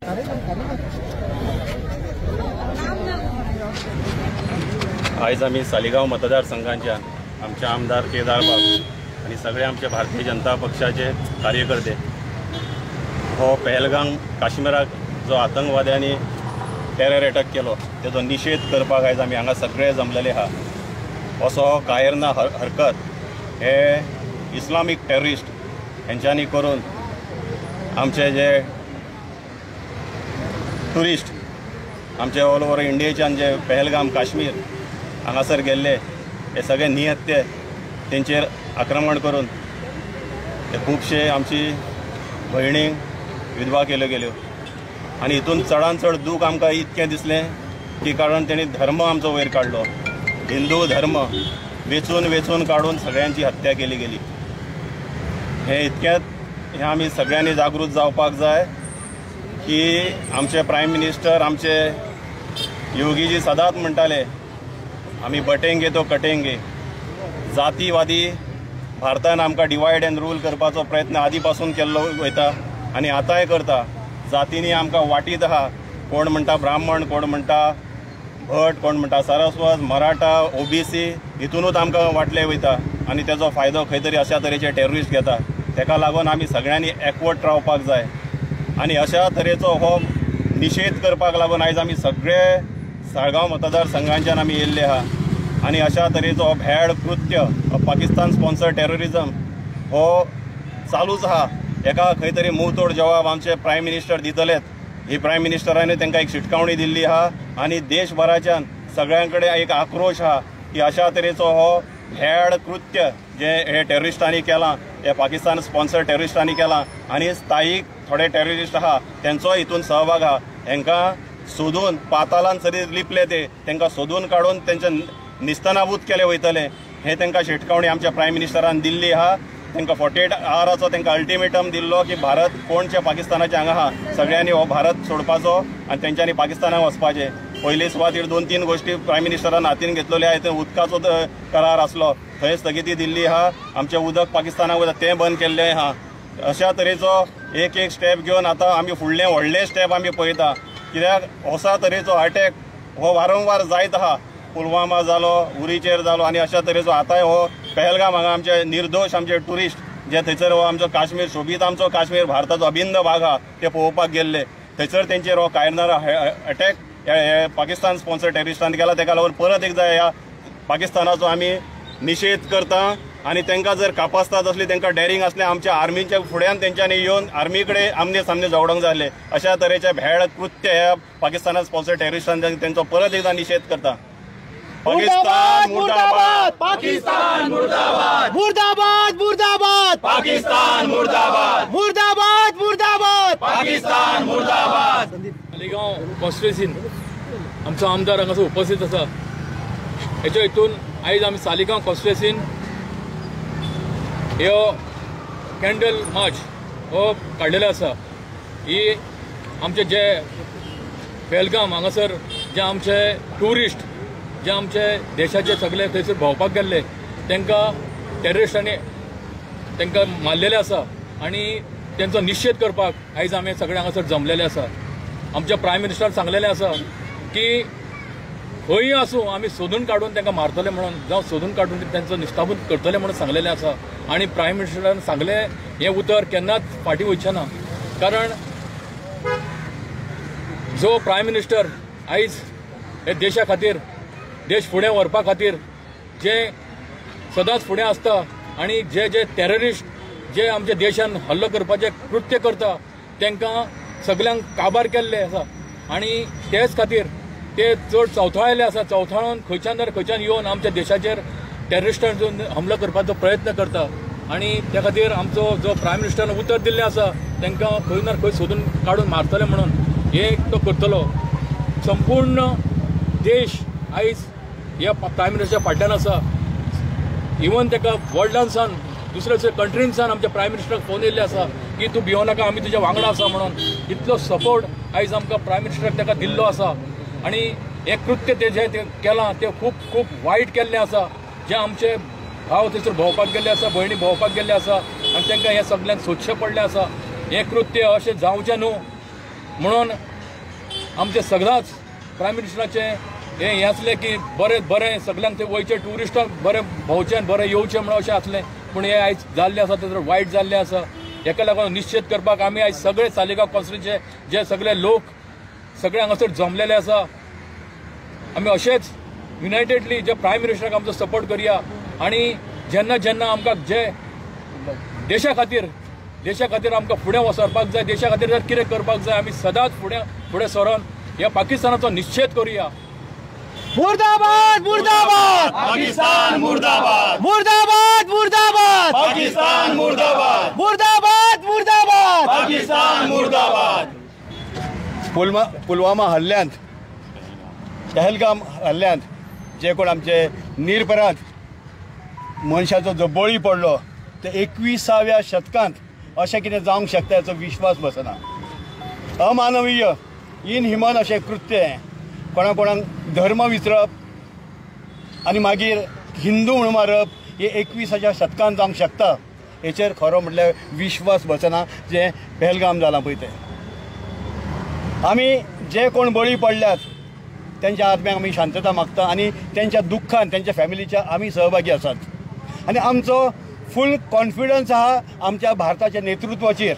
आज आम्ही सालिगांव मतदारसंघाच्या आमचे आमदार केदार बाब आणि सगळे आमचे भारतीय जनता पक्षाचे कार्यकर्ते हो पहलगाम काश्मीराक जो आतंकवाद्यांनी टेरर अटॅक केलो तेजो निषेध करपाक आज आमी हांगा सगळे जमलेले हा। असो कायरना हरकत हे इस्लामिक टेररिस्ट हेंच्यांनी करून आमचे जे टुरिस्ट आमचे ऑल ओव्हर इंडियेच्यान जे पहलगाम काश्मीर हांगासर गेल्ले हे सगळे निहत्ते तेंचेर आक्रमण करून ते खुबशे आमची भयणी विधवा केल्यो गेल्यो आनी हितून चडांत चड दूख आमकां इतकें दिसलें की कारण तेणी धर्म आमचो वयर काडलो। हिंदू धर्म वेचून वेचून काडून सगळ्यांची हत्या केली गेली। हे इतकेंच हे आमी सगळ्यांनी जागृत जावपाक जाय की आमचे प्रायम मिनिस्टर आमचे योगीजी सदांच म्हणटाले आमी बटेंगे तो कटेंगे। जातीवादी भारतान आमकां डिवायड एंड रूल करपाचो प्रयत्न आदी पासून केल्लो वयता आनी आतांय करता। जातींनी आमकां वाटीत आहा, कोण म्हणटा ब्राह्मण, कोण म्हणटा भट, कोण म्हणटा सरस्वत, मराठा, ओबीसी हितूनूच आमकां वाटले वयता आनी तेजो फायदो खंय तरी अशा तरेचे टेररिस्ट घेता। तेका लागून आमी सगळ्यांनी एकवट रावपाक जाय आनी अशा तरेचो हो निषेध करपाक लागून आयज आमी सगळे साळगांव मतदारसंघांच्यान आमी येयल्ले आहा आनी अशा तरेचो हो भ्याड कृत्य पाकिस्तान स्पॉन्सर टेररिजम हो चालूच आहा। एका खंय तरी मुंहतोड जवाब आमचे प्रायम मिनिस्टर दितलेत। ही प्रायम मिनिस्टरांनी तांकां एक शिटकावणी दिल्ली आहा आनी देशभराच्यान सगळ्यां कडेन एक आक्रोश आहा की अशा तरेचो हो भ्याड कृत्य जे हे टेररिस्टांनी केलां, हे पाकिस्तान स्पॉन्सर टेररिस्टांनी केलां आनी स्थायीक थोडे टेररिस्ट आहा तेंचो हितून सहभाग आहा। हेंकां सोदून पातालान सरी लिपले ते तांकां सोदून काडून तेंचे निस्तनाबूत केले वयतले हे तांकां शिटकावणी आमच्या प्रायम मिनिस्टरान दिल्ली आहा। तांकां 48 आवराचो तांकां अल्टिमेटम दिल्लो की भारत कोणचे पाकिस्तानाचे हांगा आहा सगळ्यांनी हो भारत सोडपाचो आनी तेंच्यांनी पाकिस्तानाक वचपाचें। पयले सुवातेर 2-3 गोश्टी प्रायम मिनिस्टरान हातीन घेतलेल्यो आहा। थंय उदकाचो करार आसलो, थंय स्थगिती दिल्ली आहा। आमचें उदक पाकिस्तानाक वता तें बंद केल्लें आहा। अशा तरेचो एक एक स्टेप घेवन आतां आमी फुडलें व्हडलें स्टेप आमी पळयता कित्याक अशा तरेचो अटॅक हो वारंवार जायत आहा। पुलवामा जालो, उरीचेर जालो आनी अशा तरेचो आतांय हो पहलगाम हांगा आमचे निर्दोश आमचे टुरिस्ट जे थंयसर हो आमचो काश्मीर सोबीत आमचो काश्मीर भारताचो अभिन्न भाग आहा ते पळोवपाक गेल्ले थंयसर तेंचेर हो कायरनारा अटॅक हे पाकिस्तान स्पॉन्सर टेररिस्टांनी केला। तेका लागून परत एकदा ह्या पाकिस्तानाचो आमी निषेध करता आनी तांकां जर कापासतात असली तांकां डेरिंग असलें आमच्या आर्मीच्या फुड्यान तेंच्यांनी येवन आर्मी कडेन आमने सामने झगडोंक जाय। अशा तरेचे भ्याड कृत्य ह्या पाकिस्तानात स्पॉन्सर टेररिस्टांनी तेंचो परत एकदा निषेध करता। पाकिस्तान मुर्दाबाद, पाकिस्तान मुर्दाबाद, मुर्दाबाद मुर्दाबाद, पाकिस्तान मुर्दाबाद, मुर्दाबाद मुर्दाबाद, पाकिस्तान मुर्दाबाद। सालिगांव कॉन्स्टिट्युएन्सीन आमचो आमदार हांगासर उपस्थित आसा। हेच्या हितून आयज आमी सालिगांव कॉन्स्टिट्युएन्सीन ह्यो कॅन्डल मार्च हो काडलेलो आसा। ही आमचे जे पहलगाम हांगासर जे आमचे टुरिस्ट जे आमचे देशाचे सगळे थंयसर भोंवपाक गेल्ले तांकां टेररिस्टांनी तांकां मारलेले आसा आनी तेंचो निषेध करपाक आयज आमी सगळे हांगासर जमलेले आसा। आमच्या प्रायम मिनिस्टरान सांगलेलें आसा की खंय आसूं आमी सोदून काडून तांकां मारतले म्हणून जावं सोदून काडून तेंचो निश्ताबूत करतले म्हणून सांगलेलें आसा आनी प्रायम मिनिस्टरान सांगलें हें उतर केन्नाच फाटीं वयचें ना। कारण जो प्रायम मिनिस्टर आयज हे देशा खातीर देश फुडें व्हरपा खातीर जे सदांच फुडें आसता आनी जे जे टेररिस्ट जे आमच्या देशान हल्लो करपाचे कृत्य करता तांकां सगळ्यांक काबार केल्ले आसा आनी तेच खातीर ते चड चवथाळिल्ले आसा। चवथाळून खंयच्यान ना खंयच्यान येवन आमच्या देशाचेर टेररिस्टांचो हमलो करपाचो प्रयत्न करता आनी त्या खातीर आमचो जो प्रायम मिनिस्टरान उतर दिल्लें आसा तांकां खंय ना खंय सोदून काडून मारतले म्हणून हे तो करतलो। संपूर्ण देश आयज ह्या प्रायम मिनिस्टराच्या फाटल्यान आसा। इवन ताका वर्ल्डान सावन दुसऱ्या कंट्रीन सावन आमच्या प्रायम मिनिस्टराक फोन येयल्ले आसा की तूं भिवो नाका आमी तुज्या वांगडा आसा म्हणून। इतलो सपोर्ट आयज आमकां प्रायम मिनिस्टराक ताका दिल्लो आसा आनी हे कृत्य ते जे केलां ते खूब खूब वायट केल्लें आसा। जे आमचे भाव थंयसर भोंवपाक गेल्ले आसा, भयणी भोंवपाक गेल्ले आसा आनी तांकां हें सगळ्यांक सोदचें पडलें आसा। हें कृत्य अशें जावचें न्हू म्हणून आमचे सगळाच प्रायम मिनिस्टराचे हे आसलें की बरें सगळ्यांक ते वयचे ट्युरिस्टांक बरें भोंवचें बरें येवचें म्हणून अशें आसलें, पूण हे आयज जाल्लें आसा तें वायट जाल्लें आसा. हेका लागून निश्चित करपाक आमी आयज सगळे सालिगांव कॉन्स्टिट्युन्सीचे जे सगळे लोक सगळे हांगासर जमलेले आसा. आमी अशेंच युनायटेडली जे प्रायम मिनिस्टराक आमचो सपोर्ट करया आणि जेन्ना जेन्ना आमकां जे देशा खातीर आमकां फुडें वसरपाक जाय, देशा खातीर जर कितें करपाक जाय, आमी सदांच फुडें सरून ह्या पाकिस्तानाचो निश्चेध करुया. मुर्दाबाद मुर्दाबाद पाकिस्तान मुर्दाबाद. मुर्दाबाद मुर्दाबाद पाकिस्तान मुर्दाबाद. मुर्दाबाद मुर्दाबाद पाकिस्तान मुर्दाबाद. पुलवामा हल्ल्यांत, पहलगाम हल्ल्यांत जे कोण आमचे निरपराध मनशाचो जो बळी पडलो ते 21व्या शतकांत अशें कितें जावंक शकता हाचो विश्वास बसना. अमानवीय इनह्युमन अशें कृत्य कोणाक धर्म विसरप आनी मागीर हिंदू म्हणून मारप हे 21व्या शतकांत जावंक शकता हेचेर खरो म्हटल्यार विश्वास बसना. जे पहलगाम जालां पळय तें आमी जे कोण बळी पडल्यात त्यांच्या आत्म्याक आमी शांतता मागता आणि त्यांच्या दुख्खान त्यांच्या फॅमिलीच्या आमी सहभागी आसात. आणि आमचो फूल कॉन्फिडन्स आहा आमच्या भारताच्या नेतृत्वाचेर.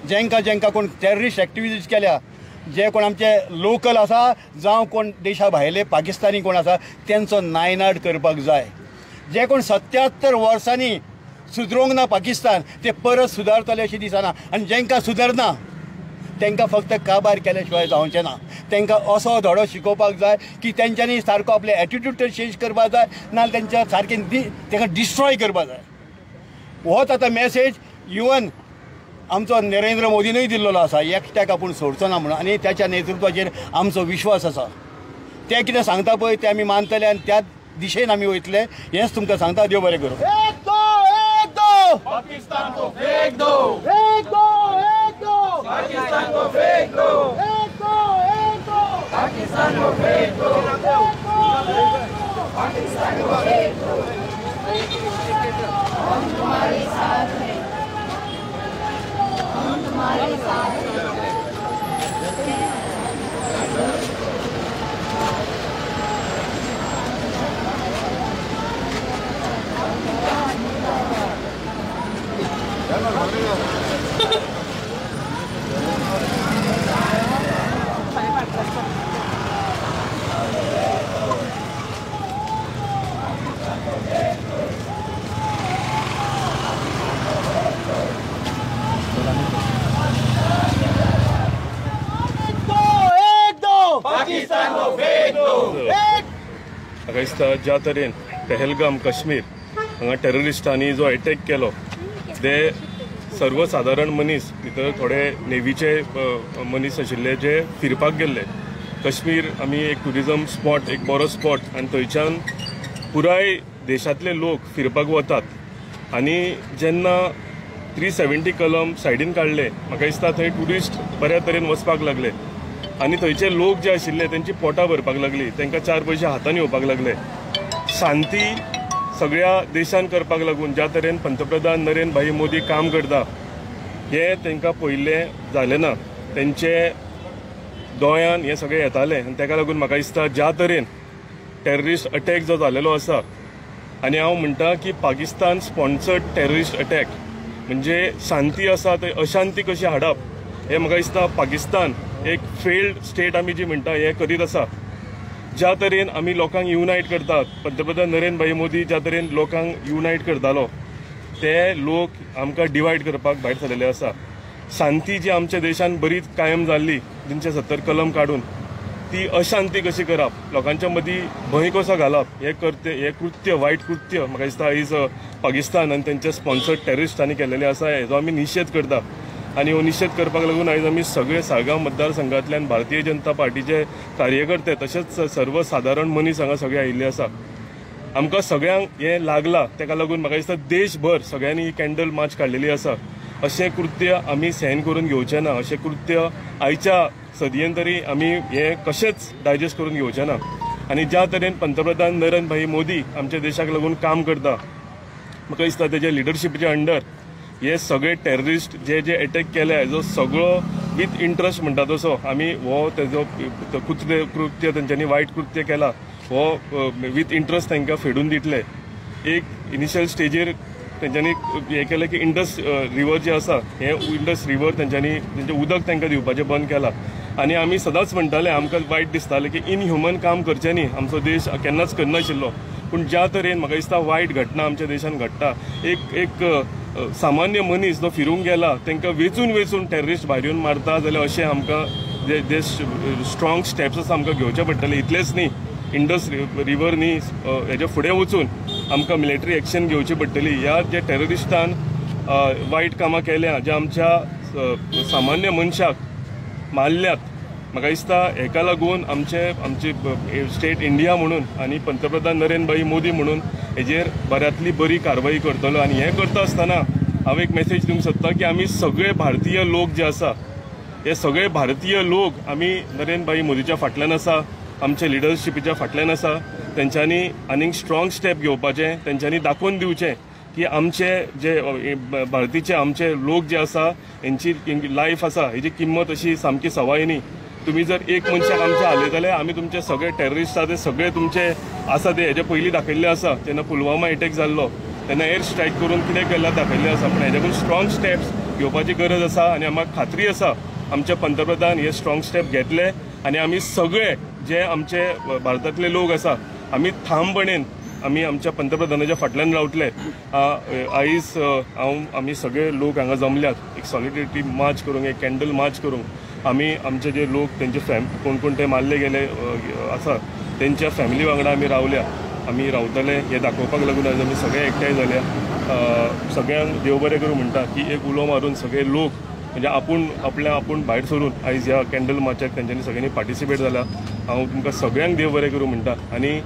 जेंका कोण टेररिस्ट एक्टिविटीज केल्या, जे कोण आमचे लोकल आसा जावं कोण देशा भायले पाकिस्तानी कोण आसा त्यांचो नायनाट करपाक जाय. जे कोण 77 वर्सांनी सुदरोंक ना पाकिस्तान ते परत सुदारतले अशें दिसना. आनी जेंका सुदारना तांकां फक्त काबार केल्या शिवाय जावचें ना. तांकां असो धडो शिकोवपाक जाय की तेंच्यांनी सारको आपले एटिट्यूड तर चेंज करपाक जाय, नाजाल्यार तेंच्या सारकें तांकां डिस्ट्रॉय करपाक जाय. होच आतां मॅसेज इवन आमचो नरेंद्र मोदीनूय दिल्लो आसा, एकट्याक आपूण सोडचो ना म्हणून. आनी त्याच्या नेतृत्वाचेर आमचो विश्वास आसा. ते कितें सांगता पळय ते आमी मानतले आनी त्या दिशेन आमी वयतले. हेंच तुमकां सांगता. देव बरें करूं. एक दो पाकिस्तान को फेंक दो. एक दो पाकिस्तान को फेंक दो. पाकिस्तान को फेंक दो. पाकिस्तान को फेंक दो. हम तुम्हारे साथ हैं. हम तुम्हारे साथ हैं. पाकिस्तान को फेंक दो. म्हाका दिसता ज्या तरेन पहलगाम काश्मीर हांगा टेररिस्टांनी जो अटॅक केलो ते सर्वसाधारण मनीस भितर थोडे नेवीचे मनीस आशिल्ले जे फिरपाक गेल्ले. काश्मीर आमी एक टुरिजम स्पॉट, एक बरो स्पॉट आनी थंयच्यान पुराय देशांतले लोक फिरपाक वतात. आनी जेन्ना 370 कलम सायडीन काडले म्हाका दिसता थंय ट्युरिस्ट बऱ्या तरेन वचपाक लागले आनी थंयचे लोक जे आशिल्ले तेंची पोटां भरपाक लागली, तांकां 4 पयशे हातान येवपाक लागले. शांती सगळ्या देशान करपाक लागून ज्या तरेन पंतप्रधान नरेंद्र भाई मोदी काम करता हे तांकां पयलें जालें ना. तेंचे दोळ्यान हे सगळें येतालें आनी ताका लागून म्हाका दिसता ज्या तरेन टेररिस्ट अटॅक जो जालेलो आसा आनी हांव म्हणटा की पाकिस्तान स्पॉन्सर्ड टेररिस्ट अटॅक म्हणजे शांती आसा थंय अशांती कशी हाडप हे म्हाका दिसता पाकिस्तान एक फेल्ड स्टेट आमी जी म्हणटा हे करीत आसा. ज्या तरेन आमी लोकांक युनायट करतात, पंतप्रधान नरेंद्र भाई मोदी ज्या तरेन लोकांक युनायट करतालो ते लोक आमकां डिवायड करपाक भायर सरलेले आसा. शांती जी आमच्या देशान बरीच कायम जाल्ली 370 कलम काडून ती अशांती कशी करप, लोकांच्या मदीं भंय कसो घालप हे कृत्य वायट कृत्य म्हाका दिसता आयज पाकिस्तान आनी तेंचे स्पॉन्सर्ड टेररिस्टांनी केलेले आसा. हेजो आमी निशेध करता आनी हो निशेध करपाक लागून आयज आमी सगळे साळगांव मतदारसंघांतल्यान भारतीय जनता पार्टीचे कार्यकर्ते तशेंच सर्वसाधारण मनीस हांगा सगळे आयिल्ले आसा. आमकां सगळ्यांक हें लागलां ताका लागून म्हाका दिसता देशभर सगळ्यांनी ही कॅन्डल मार्च काडलेली आसा. अशें कृत्य आमी सहन करून घेवचें ना. अशें कृत्य आयच्या सदयेन तरी आमी हें कशेंच डायजेस्ट करून घेवचें ना. आनी ज्या तरेन पंतप्रधान नरेंद्र भाई मोदी आमच्या देशाक लागून काम करता म्हाका दिसता तेजे लिडरशिपीच्या अंडर हे सगळे टेररिस्ट जे अटॅक केले हेजो सगळो विथ इंट्रस्ट म्हणटा तसो आमी हो तेजो कृत्य तेंच्यांनी वायट कृत्य केला हो विथ इंट्रस्ट तांकां फेडून दितले. एक इनिशियल स्टेजीर तेंच्यांनी हें केलें की इंडस रिवर जे आसा हें इंडस रिवर तेंच्यांनी तेंचें उदक तांकां दिवपाचें बंद केलां. आनी आमी सदांच म्हणटाले आमकां वायट दिसतालें की इनह्युमन काम करचें न्ही, आमचो देश केन्नाच करनाशिल्लो. पूण ज्या तरेन म्हाका दिसता वायट घटना आमच्या देशान घडटा, एक सामान्य मनीस जो फिरूंक गेला तांकां वेचून टेररिस्ट भायर येवन मारता जाल्यार अशें आमकां जे स्ट्रॉंग स्टेप्स आसा आमकां घेवचे पडटले. इतलेंच न्ही, इंडस रिवर न्ही हेजे फुडें वचून आमकां मिलिटरी एक्शन घेवची पडटली. ह्या जे टेररिस्टान वायट कामां केल्या, जे आमच्या सामान्य मनशाक मारल्यात, म्हाका दिसता हेका लागून आमची स्टेट इंडिया म्हणून आनी पंतप्रधान नरेंद्र भाई मोदी म्हणून हेजेर बऱ्यांतली बरी कारवाई करतलो. आनी हें करता आसतना हांव एक मेसेज दिवंक सोदता की आमी सगळे भारतीय लोक जे आसा हे सगळे भारतीय लोक आमी नरेंद्र भाई मोदीच्या फाटल्यान आसा, आमच्या लिडरशिपीच्या फाटल्यान आसा. तेंच्यांनी आनीक स्ट्रॉंग स्टेप घेवपाचें, तेंच्यांनी दाखोवन दिवचें की आमचे जे भारतीचे आमचे लोक जे आसा हेंची लायफ आसा हेजी किंमत अशी सामकी सवाय न्ही. तुम्ही जर एक मनशाक आमच्या हालयतले आमी तुमचे सगळे टेररिस्ट आसा ते सगळे तुमचे आसा ते हेजे पयलीं दाखयल्ले आसा. जेन्ना पुलवामा अटॅक जाल्लो तेन्ना एअर स्ट्रायक करून कितें केलां दाखयल्लें आसा. पूण हेज्याकून स्ट्रॉंग स्टेप्स घेवपाची गरज आसा आनी म्हाका खात्री आसा आमचे पंतप्रधान हे स्ट्रॉंग स्टेप घेतले आनी आमी सगळे जे आमचे भारतांतले लोक आसा आमी ठामपणेन आमी आमच्या पंतप्रधानाच्या फाटल्यान रावतले. आयज आमी सगळे लोक हांगा जमल्यात एक सॉलिडेरिटी मार्च करूंक, एक कॅन्डल मार्च करूंक. आमी आमचे जे लोक तेंचे कोण ते मारले गेले आसा तेंच्या फॅमिली वांगडा आमी रावल्या, आमी रावतले हे दाखोवपाक लागून आज आमी सगळे एकठांय जाल्या. सगळ्यांक देव बरें करूं म्हणटा की एक उलो मारून सगळे लोक म्हणजे आपूण भायर सरून आयज ह्या कॅन्डल मार्चाक तेंच्यांनी सगळ्यांनी पार्टिसिपेट जाला. हांव तुमकां सगळ्यांक देव बरें करूं म्हणटा आनी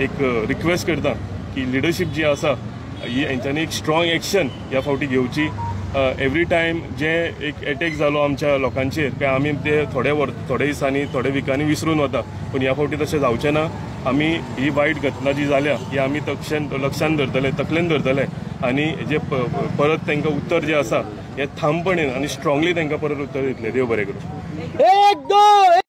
एक रिक्वेस्ट करता की लिडरशीप जी आसा ही हेंच्यांनी एक स्ट्रॉंग एक्शन ह्या फावटी घेवची. एवरी टायम जे एक अटॅक जालो आमच्या लोकांचेर काय आमी ते थोडे दिसांनी थोडे विकांनी विसरून वता, पूण ह्या फावटी तशें जावचें ना. आमी ही वायट घटना जी जाल्या ही आमी लक्षांत धरतले, तकलेन धरतले आनी जे परत तांकां उत्तर जे आसा हे ठामपणेन आनी स्ट्रॉंगली तांकां परत उत्तर दितले. देव बरें करूं. 1 2